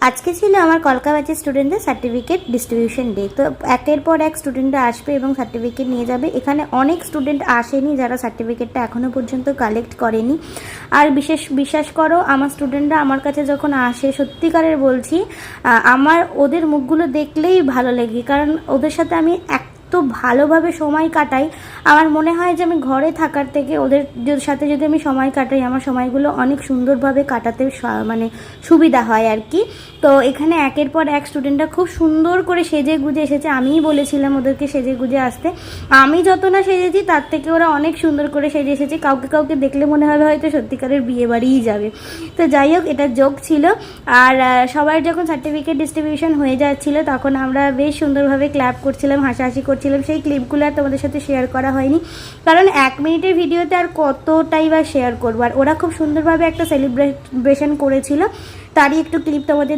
আজকে ছিল আমার কলকা ব্যাচের স্টুডেন্টদের সার্টিফিকেট ডিস্ট্রিবিউশন ডে। তো একের পর এক স্টুডেন্টরা আসবে এবং সার্টিফিকেট নিয়ে যাবে। এখানে অনেক স্টুডেন্ট আসেনি যারা সার্টিফিকেটটা এখনও পর্যন্ত কালেক্ট করেনি। আর বিশ্বাস করো, আমার স্টুডেন্টরা আমার কাছে যখন আসে, সত্যিকারের বলছি, আমার ওদের মুখগুলো দেখলেই ভালো লাগে, কারণ ওদের সাথে আমি তো ভালোভাবে সময় কাটাই। আমার মনে হয় যে আমি ঘরে থাকার থেকে ওদের সাথে যদি আমি সময় কাটাই, আমার সময়গুলো অনেক সুন্দরভাবে কাটাতে মানে সুবিধা হয় আর কি। তো এখানে একের পর এক স্টুডেন্টরা খুব সুন্দর করে সেজে গুজে এসেছে। আমিই বলেছিলাম ওদেরকে সেজে গুজে আসতে। আমি যত না সেজেছি তার থেকে ওরা অনেক সুন্দর করে সেজে এসেছে। কাউকে দেখলে মনে হবে হয়তো সত্যিকারের বিয়ে বাড়িই যাবে। তো যাই হোক, এটা জোক ছিল। আর সবার যখন সার্টিফিকেট ডিস্ট্রিবিউশন হয়ে যাচ্ছিল তখন আমরা বেশ সুন্দরভাবে ক্ল্যাপ করছিলাম, হাসাহাসি করছিলাম। সেই ক্লিপগুলো আর তোমাদের সাথে শেয়ার করা হয়নি, কারণ 1 মিনিটের ভিডিওতে আর কতটাই বা শেয়ার করবো। আর ওরা খুব সুন্দরভাবে একটা সেলিব্রেশন করেছিল, তারই একটু ক্লিপ তোমাদের